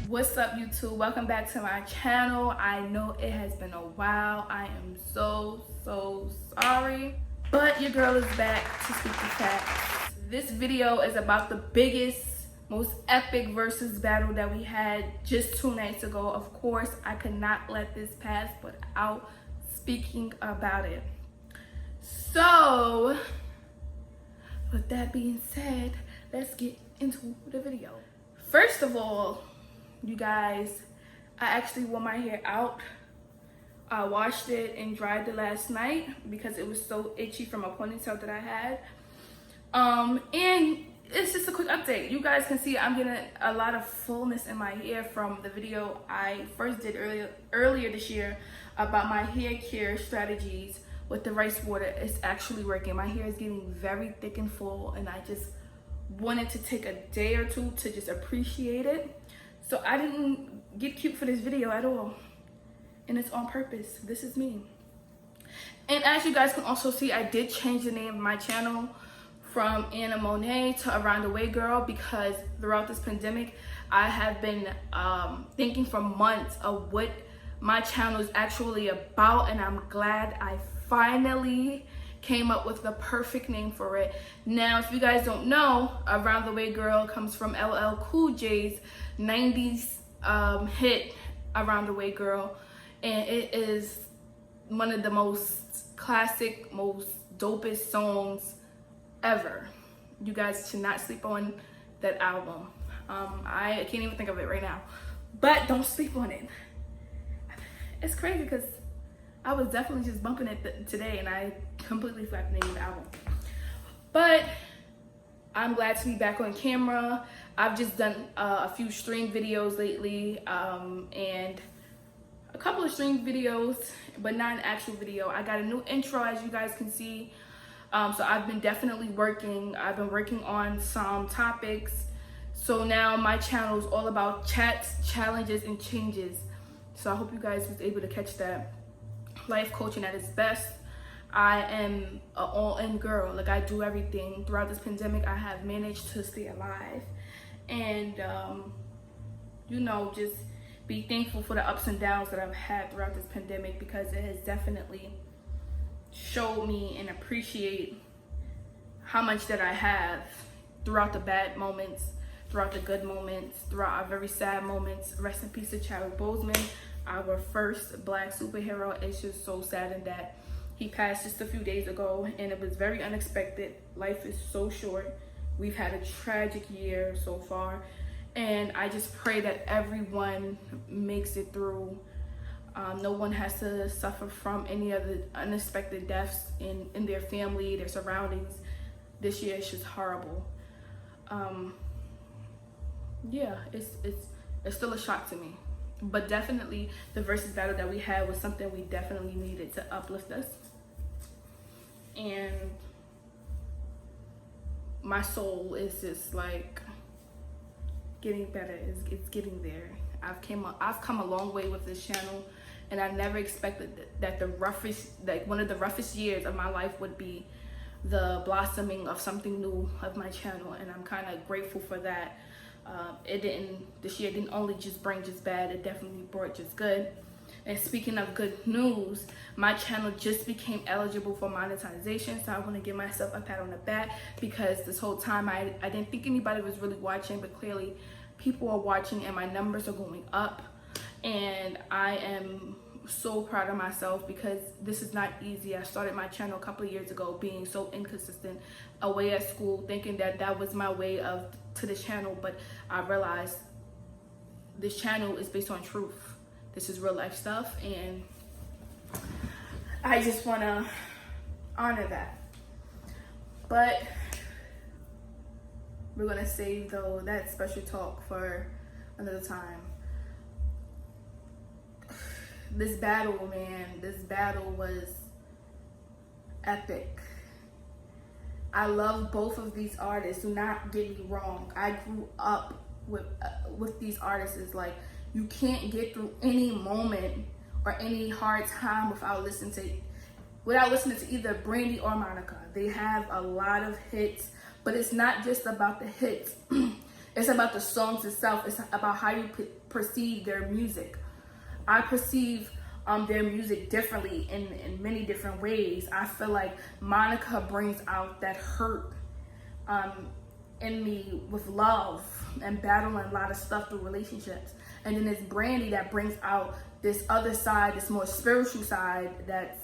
What's up, YouTube? Welcome back to my channel. I know it has been a while. I am so sorry, but your girl is back to speak the facts. This video is about the biggest, most epic versus battle that we had just 2 nights ago. Of course, I could not let this pass without speaking about it. So, with that being said, let's get into the video. First of all, you guys, I actually wore my hair out. I washed it and dried it last night because it was so itchy from a ponytail that I had. And it's just a quick update. You guys can see I'm getting a lot of fullness in my hair from the video I first did earlier this year about my hair care strategies with the rice water. It's actually working. My hair is getting very thick and full, and I just wanted to take a day or two to just appreciate it. So I didn't get cute for this video at all, and it's on purpose. This is me. And as you guys can also see, I did change the name of my channel from Anna Monet to Around the Way Girl, because throughout this pandemic I have been thinking for months of what my channel is actually about, and I'm glad I finally came up with the perfect name for it. Now, if you guys don't know, Around the Way Girl comes from LL Cool J's 90s hit Around the Way Girl, and it is one of the most classic, most dopest songs ever. You guys should not sleep on that album. I can't even think of it right now, but don't sleep on it. It's crazy because I was definitely just bumping it today, and I completely forgot the name of the album. But I'm glad to be back on camera. I've just done a few stream videos lately, and a couple of stream videos, but not an actual video. I got a new intro, as you guys can see. So I've been definitely working. I've been working on some topics. So now my channel is all about chats, challenges, and changes. So I hope you guys was able to catch that. Life coaching at its best. I am an all-in girl. Like, I do everything. Throughout this pandemic, I have managed to stay alive, and you know, just be thankful for the ups and downs that I've had throughout this pandemic, because it has definitely showed me and appreciate how much that I have throughout the bad moments, throughout the good moments, throughout our very sad moments. Rest in peace to Chadwick Boseman, our first Black superhero. It's just so sad that he passed just a few days ago, and it was very unexpected. Life is so short. We've had a tragic year so far, and I just pray that everyone makes it through. No one has to suffer from any of the unexpected deaths in their family, their surroundings. This year is just horrible. Yeah, it's still a shock to me. But definitely the versus battle that we had was something we definitely needed to uplift us. And my soul is just like getting better. It's getting there. I've come a long way with this channel, and I never expected that one of the roughest years of my life would be the blossoming of something new of my channel, and I'm kind of grateful for that. This year didn't only just bring just bad, it definitely brought just good. And speaking of good news, my channel just became eligible for monetization, so I want to give myself a pat on the back, because this whole time I didn't think anybody was really watching, but clearly people are watching and my numbers are going up, and I am so proud of myself, because this is not easy. I started my channel a couple of years ago being so inconsistent, away at school, thinking that was my way to this channel, but I realized this channel is based on truth. This is real life stuff, and I just want to honor that. But we're going to save that special talk for another time. This battle, man, this battle was epic. I love both of these artists. Do not get me wrong. I grew up with these artists. It's like, you can't get through any moment or any hard time without listening to either Brandy or Monica. They have a lot of hits, but it's not just about the hits. It's about the songs itself. It's about how you perceive their music. I perceive their music differently in many different ways. I feel like Monica brings out that hurt in me with love and battling a lot of stuff through relationships. And then it's Brandy that brings out this other side, this more spiritual side that's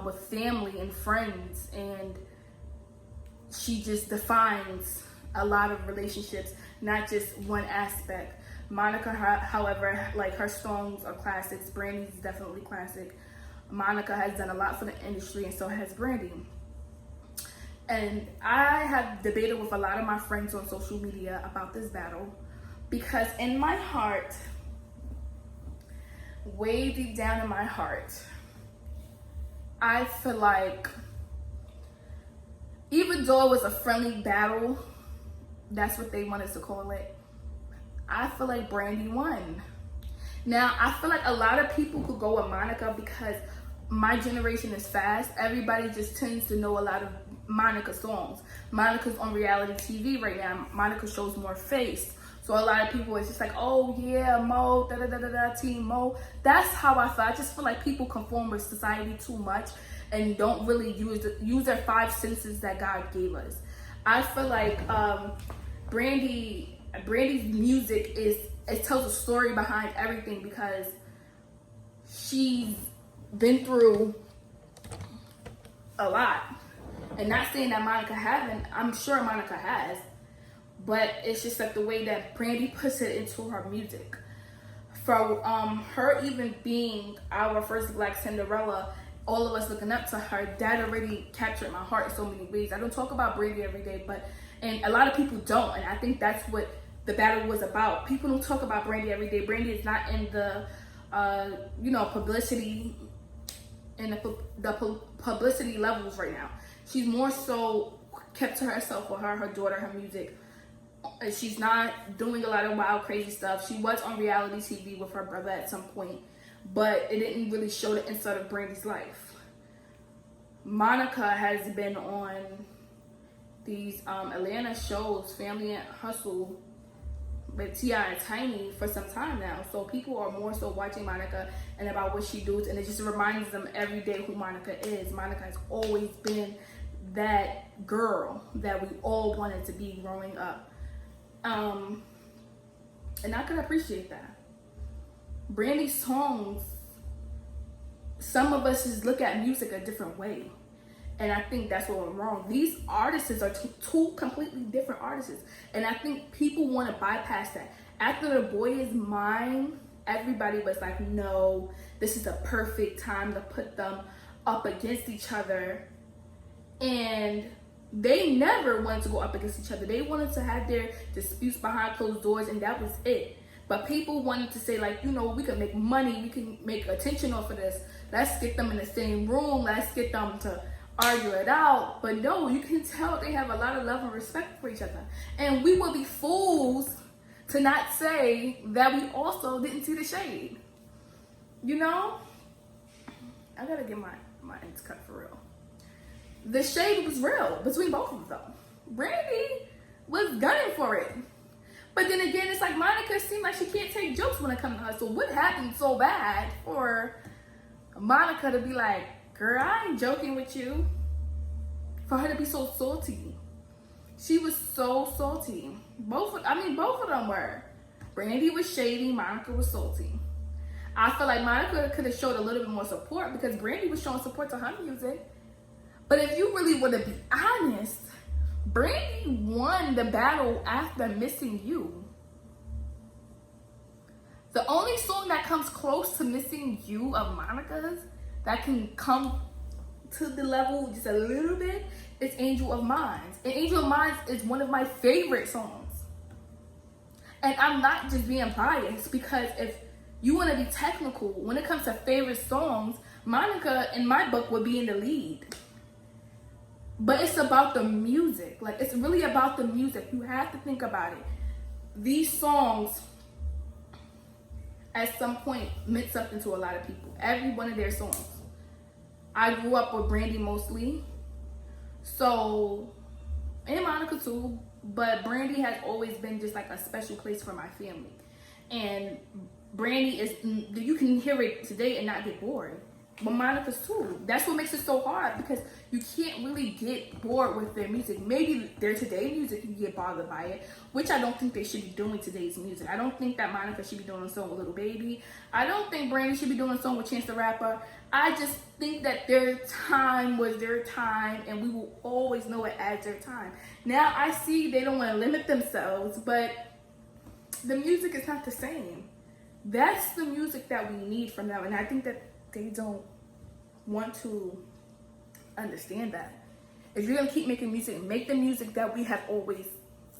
with family and friends. And she just defines a lot of relationships, not just one aspect. Monica, however, like her songs are classics. Brandy's definitely classic. Monica has done a lot for the industry, and so has Brandy. And I have debated with a lot of my friends on social media about this battle because in my heart, way deep down in my heart, I feel like even though it was a friendly battle, that's what they wanted to call it, I feel like Brandy won. Now, I feel like a lot of people could go with Monica because my generation is fast. Everybody just tends to know a lot of Monica songs. Monica's on reality TV right now. Monica shows more face. So a lot of people is just like, oh yeah, Mo, da-da-da-da-da, Team Mo. That's how I feel. I just feel like people conform with society too much and don't really use their five senses that God gave us. I feel like Brandy's music it tells a story behind everything because she's been through a lot. And not saying that Monica haven't, I'm sure Monica has, but it's just like the way that Brandy puts it into her music. For her even being our first Black Cinderella, all of us looking up to her, that already captured my heart in so many ways. I don't talk about Brandy every day, and a lot of people don't, and I think that's what the battle was about. People don't talk about Brandy every day. Brandy is not in the publicity and the publicity levels right now. She's more so kept to herself with her daughter, her music. And she's not doing a lot of wild, crazy stuff. She was on reality TV with her brother at some point, but it didn't really show the inside of Brandy's life. Monica has been on these Atlanta shows, Family and Hustle, with T.I. and Tiny for some time now. So people are more so watching Monica and about what she does, and it just reminds them every day who Monica is. Monica has always been that girl that we all wanted to be growing up. And I could appreciate that. Brandy's songs, some of us just look at music a different way. And I think that's what went wrong. These artists are two completely different artists. And I think people want to bypass that. After The Boy Is Mine, everybody was like, no, this is a perfect time to put them up against each other. And they never wanted to go up against each other. They wanted to have their disputes behind closed doors, and that was it. But people wanted to say, like, we can make money, we can make attention off of this. Let's get them in the same room. Let's get them to argue it out. But no, you can tell they have a lot of love and respect for each other. And we would be fools to not say that we also didn't see the shade. I gotta get my ends cut for real. The shade was real between both of them. Brandy was gunning for it. But then again, it's like Monica seemed like she can't take jokes when it comes to her. So what happened so bad for Monica to be like, girl, I ain't joking with you? For her to be so salty. She was so salty. Both of them were. Brandy was shady, Monica was salty. I feel like Monica could have showed a little bit more support because Brandy was showing support to her music. But if you really want to be honest, Brandy won the battle after Missing You. The only song that comes close to Missing You of Monica's that can come to the level just a little bit is Angel of Mine. And Angel of Mine is one of my favorite songs. And I'm not just being biased because if you want to be technical, when it comes to favorite songs, Monica, in my book, would be in the lead. But it's about the music. Like, it's really about the music. You have to think about it. These songs, at some point, meant something to a lot of people. Every one of their songs. I grew up with Brandy mostly. So, and Monica too. but Brandy has always been just like a special place for my family. And Brandy is, you can hear it today and not get bored. But Monica's too. That's what makes it so hard, because you can't really get bored with their music. Maybe their today music, you get bothered by it, which I don't think they should be doing today's music. I don't think that Monica should be doing a song with Lil Baby. I don't think Brandy should be doing a song with Chance the Rapper. I just think that their time was their time, and we will always know it as their time. Now I see they don't want to limit themselves, but the music is not the same. That's the music that we need from them, and I think that they don't want to understand that. If you're gonna keep making music, make the music that we have always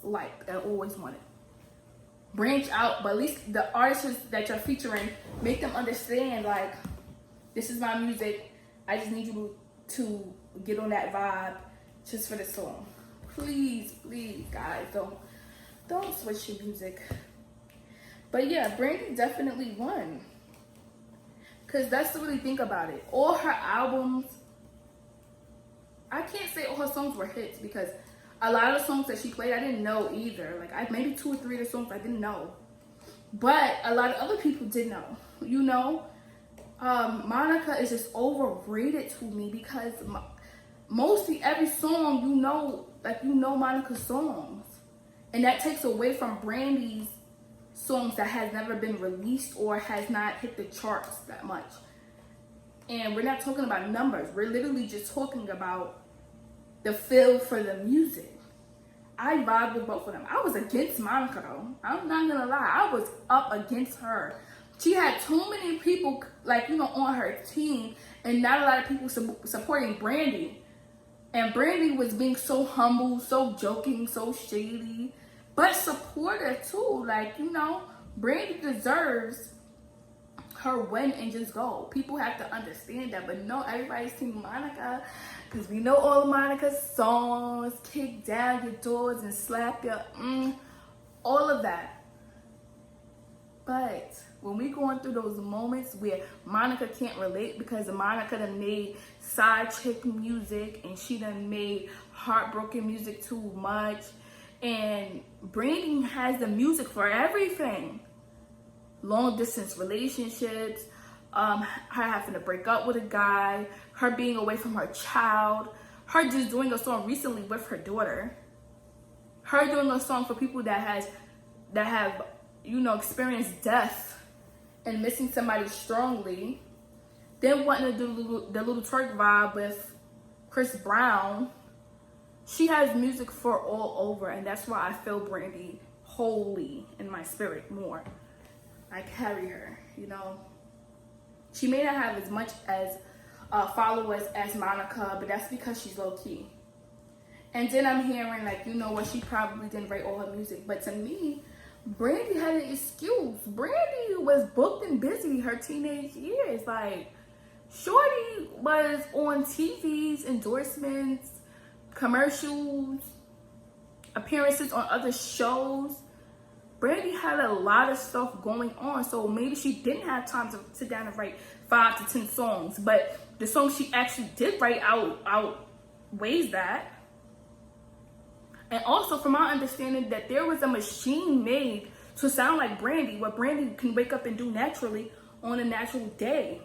liked and always wanted. Branch out, but at least the artists that you're featuring, make them understand, like, this is my music. I just need you to get on that vibe just for the song. Please, please, guys, don't switch your music. But yeah, Brandy definitely won. Because that's to really think about it. All her albums, I can't say all her songs were hits, because a lot of the songs that she played, I didn't know either. Like, maybe 2 or 3 of the songs I didn't know. But a lot of other people did know. You know? Monica is just overrated to me, because mostly every song, you know Monica's songs. And that takes away from Brandy's songs that has never been released or has not hit the charts that much. And we're not talking about numbers. We're literally just talking about the feel for the music. I vibe with both of them. I was against Monica though. I'm not gonna lie. I was up against her. She had too many people, like, on her team, and not a lot of people supporting Brandy. And Brandy was being so humble, so joking, so shady, but supportive too. Like, Brandy deserves her win and just go. People have to understand that, but no, everybody's team Monica, because we know all of Monica's songs, kick down your doors and slap your, all of that. But when we going through those moments where Monica can't relate, because Monica done made side chick music and she done made heartbroken music too much, and Brandy has the music for everything. Long distance relationships, her having to break up with a guy, her being away from her child, her just doing a song recently with her daughter, her doing a song for people that have experienced death and missing somebody strongly, then wanting to do the little twerk vibe with Chris Brown. She has music for all over, and that's why I feel Brandy wholly in my spirit more. I carry her, She may not have as much as followers as Monica, but that's because she's low-key. And then I'm hearing, she probably didn't write all her music. But to me, Brandy had an excuse. Brandy was booked and busy her teenage years. Like, Shorty was on TV's endorsements, commercials, appearances on other shows. Brandy had a lot of stuff going on, so maybe she didn't have time to sit down and write 5 to 10 songs, but the songs she actually did write outweighs that. And also, from my understanding, that there was a machine made to sound like Brandy, what Brandy can wake up and do naturally on a natural day.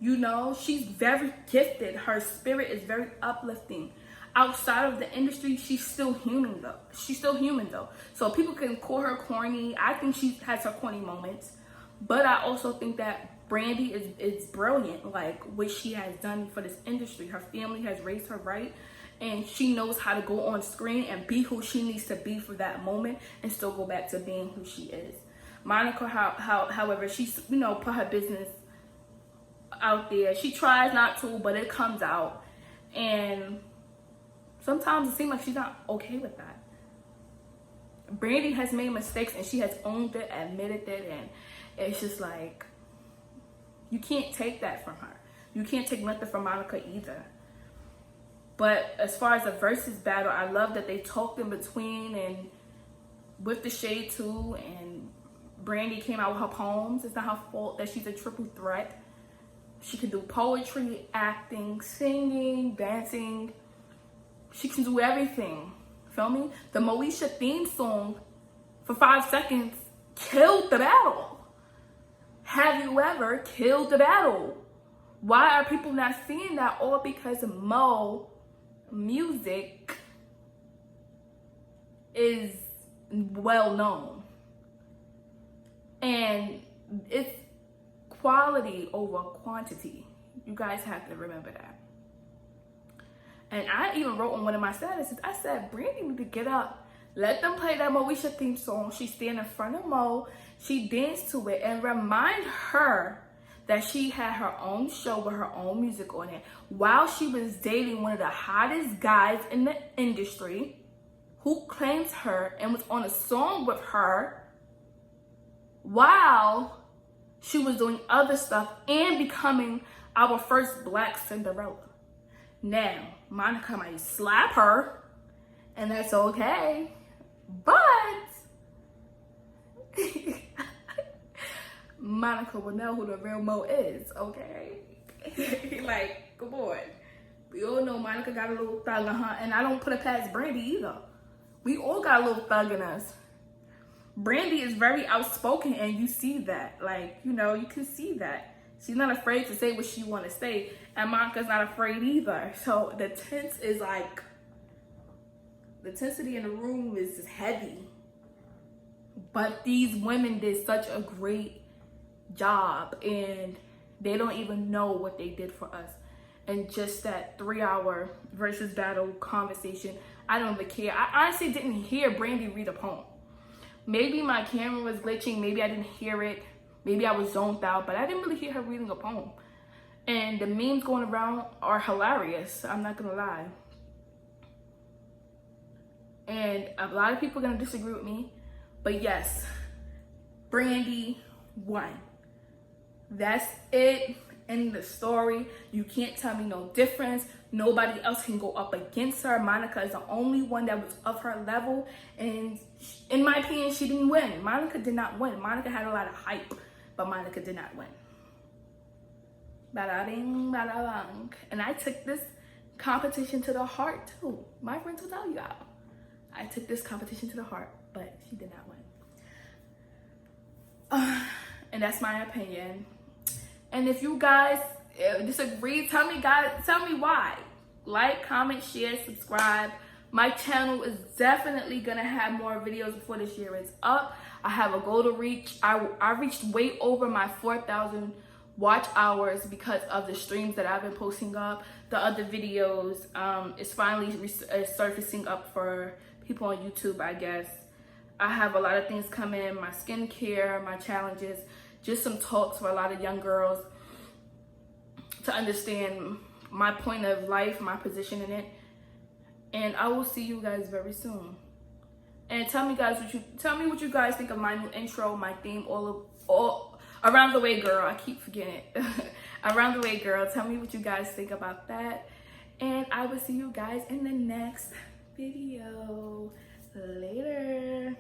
She's very gifted. Her spirit is very uplifting. Outside of the industry, she's still human though. So people can call her corny. I think she has her corny moments. But I also think that Brandy is brilliant, like what she has done for this industry. Her family has raised her right. And she knows how to go on screen and be who she needs to be for that moment and still go back to being who she is. Monica, however, she's, put her business out there. She tries not to, but it comes out. And sometimes it seems like she's not okay with that. Brandy has made mistakes and she has owned it, admitted it, and it's just like, you can't take that from her. You can't take nothing from Monica either. But as far as the Verzuz battle, I love that they talked in between and with the shade too, and Brandy came out with her poems. It's not her fault that she's a triple threat. She can do poetry, acting, singing, dancing. She can do everything Feel me? The Moesha theme song for 5 seconds killed the battle. Have you ever killed the battle? Why are people not seeing that? All because Mo music is well known. And it's quality over quantity. You guys have to remember that. And I even wrote on one of my statuses, I said, Brandy need to get up. Let them play that Moesha theme song. She stand in front of Mo. She danced to it and remind her that she had her own show with her own music on it while she was dating one of the hottest guys in the industry who claims her and was on a song with her while she was doing other stuff and becoming our first Black Cinderella. Now, Monica might slap her, and that's okay, but Monica will know who the real Mo is, okay? Like, come on. We all know Monica got a little thug in her, and I don't put it past Brandy either. We all got a little thug in us. Brandy is very outspoken, and you see that. Like, you know, you can see that. She's not afraid to say what she want to say, and Monica's not afraid either. So the intensity in the room is just heavy. But these women did such a great job, and they don't even know what they did for us. And just that 3-hour Verzuz battle conversation, I don't even care. I honestly didn't hear Brandy read a poem. Maybe my camera was glitching, maybe I didn't hear it, maybe I was zoned out, but I didn't really hear her reading a poem. And the memes going around are hilarious, I'm not gonna lie. And a lot of people are gonna disagree with me, but yes, Brandy won. That's it in the story. You can't tell me no difference. Nobody else can go up against her. Monica is the only one that was of her level, and in my opinion, she didn't win. Monica did not win. Monica had a lot of hype, but Monica did not win. Bada-ding, bada-bang. And I took this competition to the heart too. My friends will tell you how. I took this competition to the heart, but she did not win. And that's my opinion. And if you guys disagree, tell me why. Like, comment, share, subscribe. My channel is definitely gonna have more videos before this year is up. I have a goal to reach. I reached way over my 4,000 watch hours because of the streams that I've been posting up. The other videos is finally surfacing up for people on YouTube, I guess. I have a lot of things coming, my skincare, my challenges, just some talks for a lot of young girls to understand my point of life, my position in it. And I will see you guys very soon. And tell me what you guys think of my new intro, my theme, all around the way, girl. I keep forgetting it. Around the way, girl. Tell me what you guys think about that. And I will see you guys in the next video. Later.